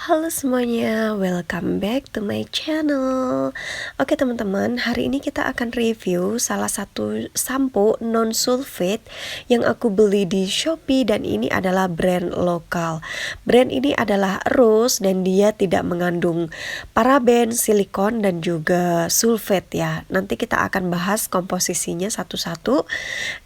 Halo semuanya, welcome back to my channel. Oke teman-teman, hari ini kita akan review salah satu sampo non sulfate yang aku beli di Shopee, dan ini adalah brand lokal. Brand ini adalah Rose dan dia tidak mengandung paraben, silikon dan juga sulfate ya. Nanti kita akan bahas komposisinya satu-satu.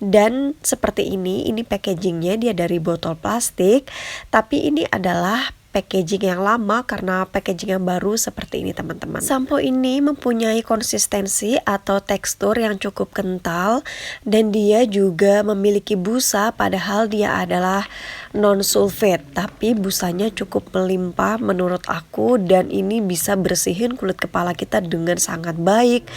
Dan seperti ini packagingnya, dia dari botol plastik, tapi ini adalah packaging yang lama karena packaging yang baru seperti ini teman-teman. Sampo ini mempunyai konsistensi atau tekstur yang cukup kental dan dia juga memiliki busa, padahal dia adalah non sulfate, tapi busanya cukup melimpah menurut aku, dan ini bisa bersihin kulit kepala kita dengan sangat baik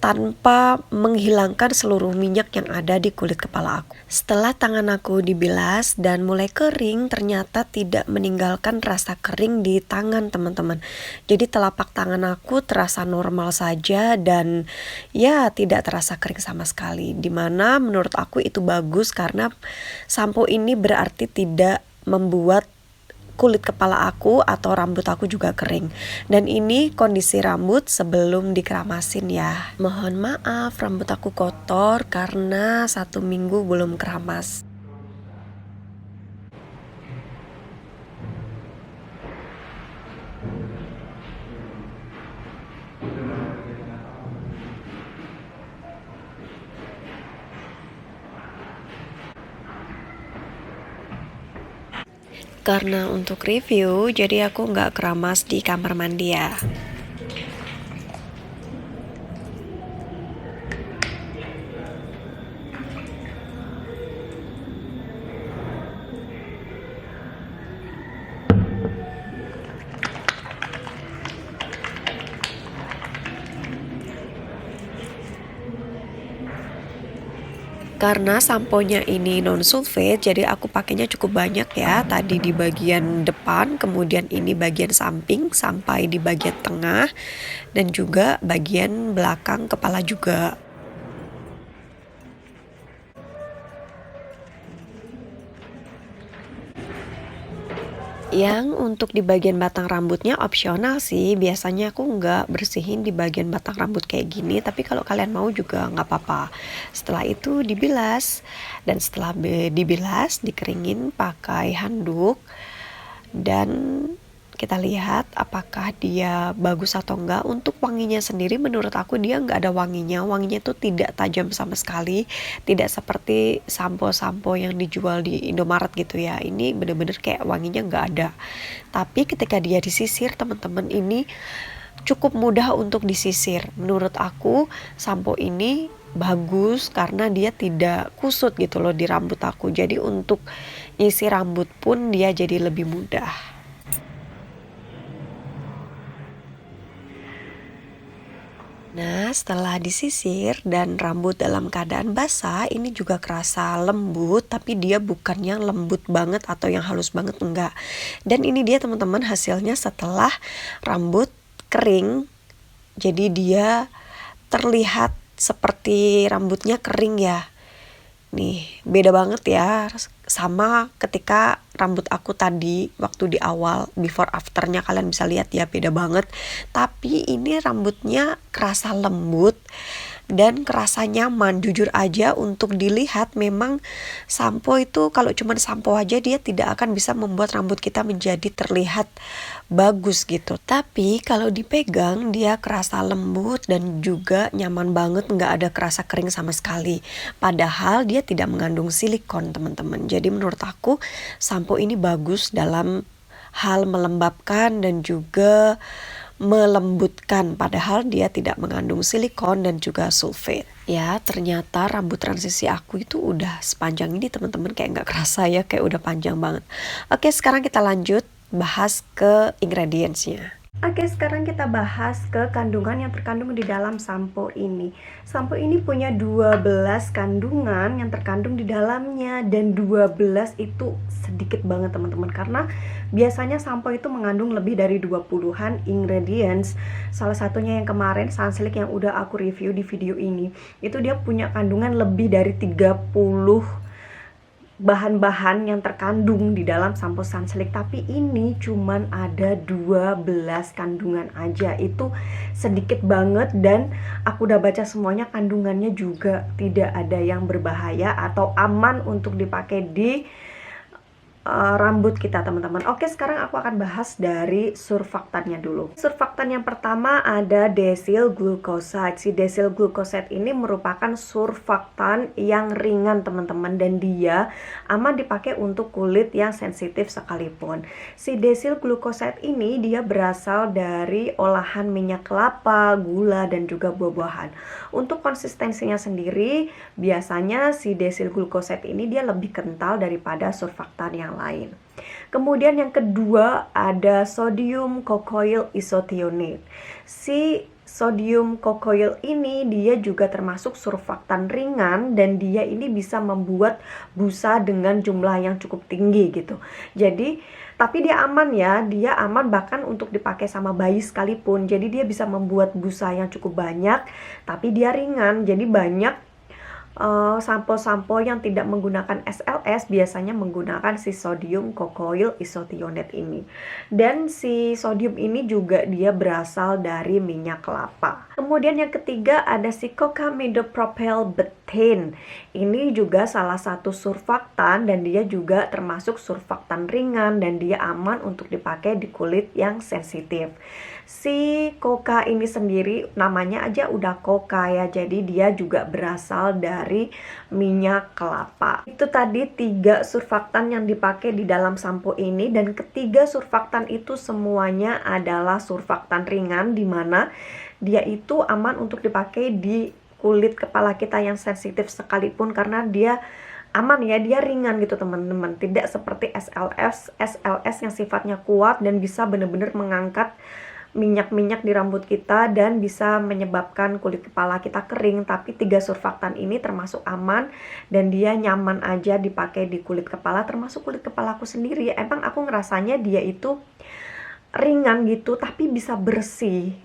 tanpa menghilangkan seluruh minyak yang ada di kulit kepala aku. Setelah tangan aku dibilas dan mulai kering, ternyata tidak meninggalkan rasa kering di tangan teman-teman. Jadi telapak tangan aku terasa normal saja dan ya tidak terasa kering sama sekali. Dimana menurut aku itu bagus karena sampo ini berarti tidak membuat kulit kepala aku atau rambut aku juga kering. Dan ini kondisi rambut sebelum dikeramasin ya. Mohon maaf rambut aku kotor karena 1 minggu belum keramas. Karena untuk review, jadi aku nggak keramas di kamar mandi ya. Karena samponya ini non sulfate, jadi aku pakainya cukup banyak ya. Tadi di bagian depan, kemudian ini bagian samping sampai di bagian tengah, dan juga bagian belakang kepala juga. Yang untuk di bagian batang rambutnya opsional sih, biasanya aku nggak bersihin di bagian batang rambut kayak gini, tapi kalau kalian mau juga nggak apa-apa. Setelah itu dibilas, dan setelah dibilas dikeringin pakai handuk, dan kita lihat apakah dia bagus atau enggak. Untuk wanginya sendiri menurut aku dia nggak ada wanginya tuh tidak tajam sama sekali, tidak seperti sampo-sampo yang dijual di Indomaret gitu ya. Ini bener-bener kayak wanginya nggak ada, tapi ketika dia disisir teman-teman, ini cukup mudah untuk disisir. Menurut aku sampo ini bagus karena dia tidak kusut gitu loh di rambut aku, jadi untuk isi rambut pun dia jadi lebih mudah. Nah, setelah disisir dan rambut dalam keadaan basah, ini juga kerasa lembut, tapi dia bukan yang lembut banget atau yang halus banget, enggak. Dan ini dia teman-teman hasilnya setelah rambut kering. Jadi dia terlihat seperti rambutnya kering ya. Nih, beda banget ya sama ketika rambut aku tadi waktu di awal, before afternya kalian bisa lihat ya, beda banget. Tapi ini rambutnya kerasa lembut dan kerasa nyaman. Jujur aja untuk dilihat, memang sampo itu kalau cuman sampo aja dia tidak akan bisa membuat rambut kita menjadi terlihat bagus gitu. Tapi kalau dipegang dia kerasa lembut dan juga nyaman banget, nggak ada kerasa kering sama sekali. Padahal dia tidak mengandung silikon teman-teman. Jadi menurut aku sampo ini bagus dalam hal melembabkan dan juga melembutkan, padahal dia tidak mengandung silikon dan juga sulfate. Ya, ternyata rambut transisi aku itu udah sepanjang ini teman-teman, kayak nggak kerasa ya, kayak udah panjang banget. Oke, sekarang kita lanjut bahas ke ingredientsnya. Oke, sekarang kita bahas ke kandungan yang terkandung di dalam sampo ini. Sampo ini punya 12 kandungan yang terkandung di dalamnya, dan 12 itu sedikit banget teman-teman, karena biasanya sampo itu mengandung lebih dari 20-an ingredients. Salah satunya yang kemarin Sunsilk yang udah aku review di video ini, itu dia punya kandungan lebih dari 30 bahan-bahan yang terkandung di dalam sampo Sunsilk, tapi ini cuman ada 12 kandungan aja. Itu sedikit banget, dan aku udah baca semuanya kandungannya juga tidak ada yang berbahaya atau aman untuk dipakai di rambut kita, teman-teman. Oke, sekarang aku akan bahas dari surfaktannya dulu. Surfaktan yang pertama ada desil glucoside. Si desil glucoside ini merupakan surfaktan yang ringan, teman-teman, dan dia aman dipakai untuk kulit yang sensitif sekalipun. Si desil glucoside ini dia berasal dari olahan minyak kelapa, gula, dan juga buah-buahan. Untuk konsistensinya sendiri, biasanya si desil glucoside ini dia lebih kental daripada surfaktan yang lain. Kemudian yang kedua ada sodium cocoyl isothiionate. Si sodium cocoyl ini dia juga termasuk surfaktan ringan, dan dia ini bisa membuat busa dengan jumlah yang cukup tinggi gitu. Jadi tapi dia aman ya, dia aman bahkan untuk dipakai sama bayi sekalipun. Jadi dia bisa membuat busa yang cukup banyak, tapi dia ringan. Jadi banyak sampo-sampo yang tidak menggunakan SLS biasanya menggunakan si sodium cocoyl isothiionate ini. Dan si sodium ini juga dia berasal dari minyak kelapa. Kemudian yang ketiga ada si cocamidopropyl betaine. Ini juga salah satu surfaktan, dan dia juga termasuk surfaktan ringan, dan dia aman untuk dipakai di kulit yang sensitif. Si coca ini sendiri namanya aja udah coca ya, jadi dia juga berasal dari minyak kelapa. Itu tadi 3 surfaktan yang dipakai di dalam sampo ini, dan ketiga surfaktan itu semuanya adalah surfaktan ringan, dimana dia itu aman untuk dipakai di kulit kepala kita yang sensitif sekalipun, karena dia aman ya, dia ringan gitu teman-teman. Tidak seperti SLS yang sifatnya kuat dan bisa benar-benar mengangkat minyak-minyak di rambut kita dan bisa menyebabkan kulit kepala kita kering. Tapi 3 surfaktan ini termasuk aman, dan dia nyaman aja dipakai di kulit kepala, termasuk kulit kepalaku sendiri. Emang aku ngerasanya dia itu ringan gitu, tapi bisa bersih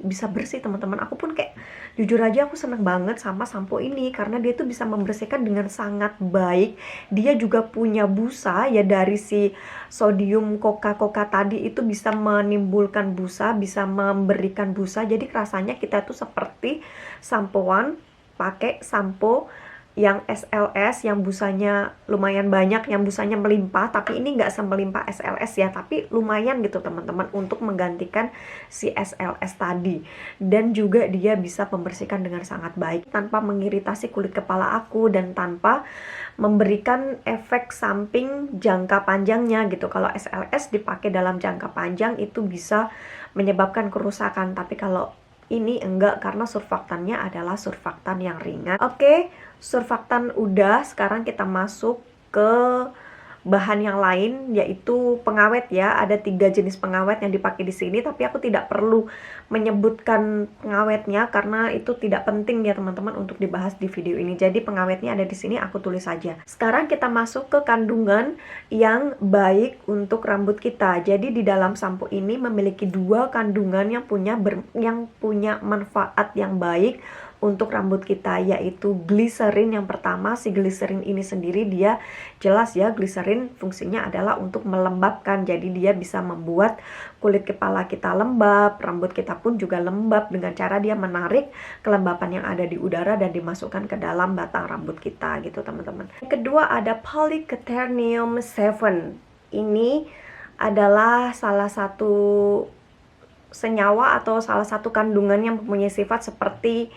teman-teman. Aku pun kayak jujur aja aku seneng banget sama sampo ini, karena dia tuh bisa membersihkan dengan sangat baik. Dia juga punya busa ya, dari si sodium coca tadi itu bisa menimbulkan busa, bisa memberikan busa. Jadi rasanya kita tuh seperti sampoan pakai sampo yang SLS, yang busanya lumayan banyak, yang busanya melimpah. Tapi ini nggak semelimpah SLS ya, tapi lumayan gitu teman-teman untuk menggantikan si SLS tadi. Dan juga dia bisa membersihkan dengan sangat baik tanpa mengiritasi kulit kepala aku, dan tanpa memberikan efek samping jangka panjangnya gitu. Kalau SLS dipakai dalam jangka panjang itu bisa menyebabkan kerusakan, tapi kalau ini enggak, karena surfaktannya adalah surfaktan yang ringan. Oke, surfaktan udah, sekarang kita masuk ke bahan yang lain, yaitu pengawet ya. Ada 3 jenis pengawet yang dipakai di sini, tapi aku tidak perlu menyebutkan pengawetnya karena itu tidak penting ya teman-teman untuk dibahas di video ini. Jadi pengawetnya ada di sini, aku tulis saja. Sekarang kita masuk ke kandungan yang baik untuk rambut kita. Jadi di dalam sampo ini memiliki 2 kandungan yang punya manfaat yang baik untuk rambut kita, yaitu gliserin. Yang pertama, si gliserin ini sendiri dia jelas ya, gliserin fungsinya adalah untuk melembabkan. Jadi dia bisa membuat kulit kepala kita lembab, rambut kita pun juga lembab dengan cara dia menarik kelembapan yang ada di udara dan dimasukkan ke dalam batang rambut kita gitu teman-teman. Yang kedua ada polyquaternium 7. Ini adalah salah satu senyawa atau salah satu kandungan yang mempunyai sifat seperti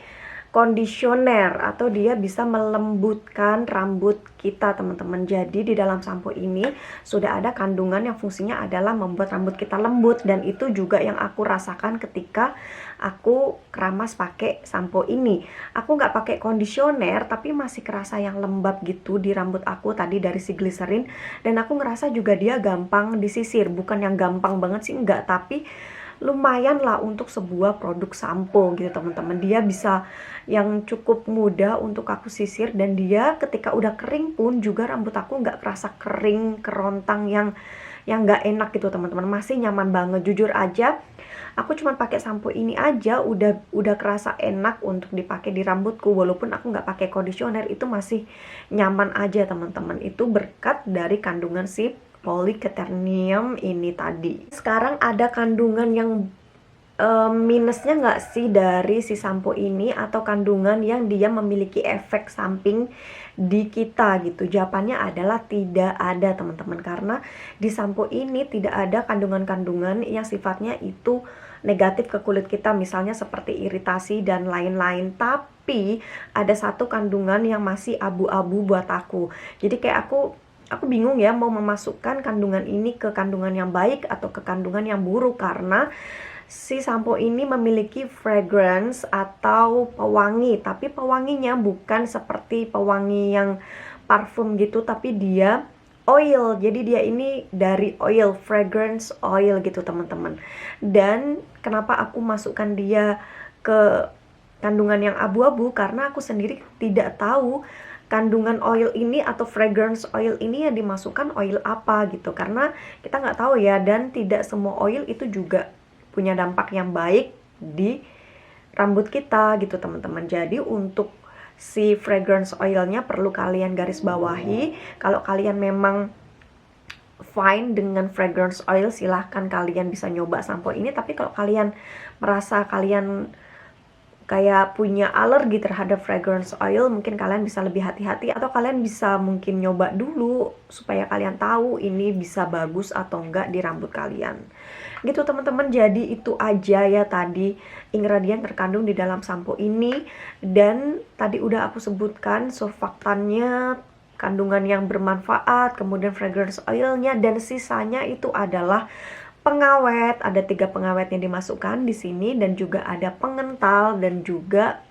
kondisioner, atau dia bisa melembutkan rambut kita teman-teman. Jadi di dalam sampo ini sudah ada kandungan yang fungsinya adalah membuat rambut kita lembut, dan itu juga yang aku rasakan ketika aku keramas pakai sampo ini. Aku nggak pakai kondisioner tapi masih kerasa yang lembab gitu di rambut aku tadi dari si gliserin, dan aku ngerasa juga dia gampang disisir. Bukan yang gampang banget sih, enggak, tapi lumayan lah untuk sebuah produk sampo gitu teman-teman. Dia bisa yang cukup mudah untuk aku sisir, dan dia ketika udah kering pun juga rambut aku nggak kerasa kering kerontang yang nggak enak gitu teman-teman. Masih nyaman banget. Jujur aja Aku cuma pakai sampo ini aja udah kerasa enak untuk dipakai di rambutku. Walaupun aku nggak pakai conditioner, itu masih nyaman aja teman-teman. Itu berkat dari kandungan si polyquaternium ini tadi. Sekarang ada kandungan yang minusnya nggak sih dari si sampo ini, atau kandungan yang dia memiliki efek samping di kita gitu? Jawabannya adalah tidak ada teman-teman, karena di sampo ini tidak ada kandungan-kandungan yang sifatnya itu negatif ke kulit kita, misalnya seperti iritasi dan lain-lain. Tapi ada satu kandungan yang masih abu-abu buat aku. Jadi kayak aku bingung ya mau memasukkan kandungan ini ke kandungan yang baik atau ke kandungan yang buruk, karena si sampo ini memiliki fragrance atau pewangi, tapi pewanginya bukan seperti pewangi yang parfum gitu, tapi dia oil. Jadi dia ini dari oil, fragrance oil gitu teman-teman. Dan kenapa aku masukkan dia ke kandungan yang abu-abu, karena aku sendiri tidak tahu kandungan oil ini atau fragrance oil ini yang dimasukkan oil apa gitu, karena kita nggak tahu ya. Dan tidak semua oil itu juga punya dampak yang baik di rambut kita gitu teman-teman. Jadi untuk si fragrance oilnya perlu kalian garis bawahi. Kalau kalian memang fine dengan fragrance oil, silahkan kalian bisa nyoba sampo ini. Tapi kalau kalian merasa kalian kayak punya alergi terhadap fragrance oil, mungkin kalian bisa lebih hati-hati, atau kalian bisa mungkin nyoba dulu supaya kalian tahu ini bisa bagus atau enggak di rambut kalian gitu teman-teman. Jadi itu aja ya tadi ingredient terkandung di dalam sampo ini. Dan tadi udah aku sebutkan surfaktannya, kandungan yang bermanfaat, kemudian fragrance oilnya, dan sisanya itu adalah pengawet. Ada 3 pengawet yang dimasukkan di sini, dan juga ada pengental dan juga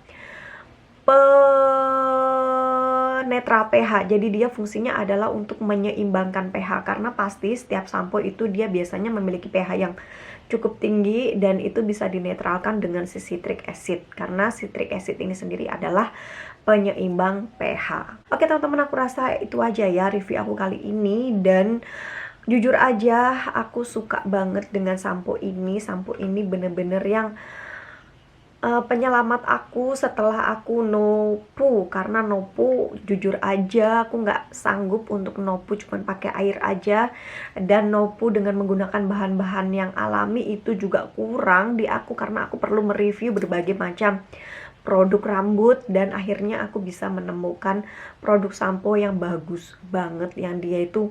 netral pH. Jadi dia fungsinya adalah untuk menyeimbangkan pH, karena pasti setiap sampo itu dia biasanya memiliki pH yang cukup tinggi, dan itu bisa dinetralkan dengan si citric acid, karena citric acid ini sendiri adalah penyeimbang pH. Oke teman-teman, aku rasa itu aja ya review aku kali ini. Dan jujur aja aku suka banget dengan sampo ini. Sampo ini bener-bener yang penyelamat aku setelah aku nopu. Karena nopu jujur aja aku nggak sanggup untuk nopu cuman pakai air aja, dan nopu dengan menggunakan bahan-bahan yang alami itu juga kurang di aku, karena aku perlu mereview berbagai macam produk rambut. Dan akhirnya aku bisa menemukan produk sampo yang bagus banget, yang dia itu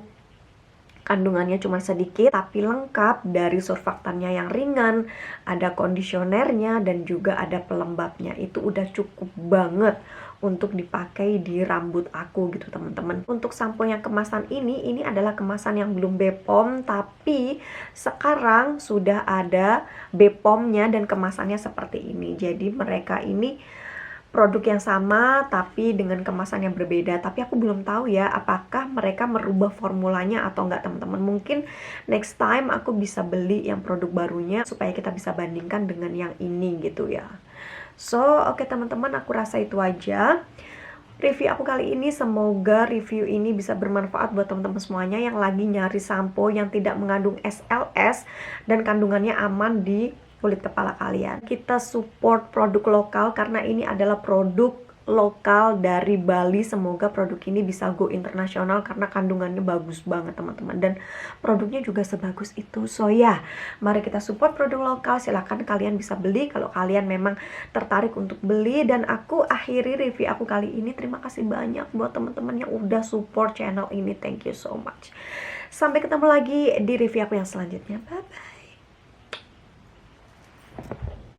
kandungannya cuma sedikit tapi lengkap, dari surfaktannya yang ringan, ada kondisionernya, dan juga ada pelembabnya. Itu udah cukup banget untuk dipakai di rambut aku gitu teman-teman. Untuk sampo yang kemasan ini adalah kemasan yang belum BPOM, tapi sekarang sudah ada BPOM-nya dan kemasannya seperti ini. Jadi mereka ini produk yang sama tapi dengan kemasan yang berbeda. Tapi aku belum tahu ya apakah mereka merubah formulanya atau enggak teman-teman. Mungkin next time aku bisa beli yang produk barunya supaya kita bisa bandingkan dengan yang ini gitu ya. So oke teman-teman, aku rasa itu aja review aku kali ini. Semoga review ini bisa bermanfaat buat teman-teman semuanya yang lagi nyari sampo yang tidak mengandung SLS dan kandungannya aman di kulit kepala kalian. Kita support produk lokal karena ini adalah produk lokal dari Bali. Semoga produk ini bisa go internasional karena kandungannya bagus banget teman-teman, dan produknya juga sebagus itu. So ya, mari kita support produk lokal. Silahkan kalian bisa beli kalau kalian memang tertarik untuk beli. Dan aku akhiri review aku kali ini. Terima kasih banyak buat teman-teman yang udah support channel ini. Thank you so much. Sampai ketemu lagi di review aku yang selanjutnya. Bye bye.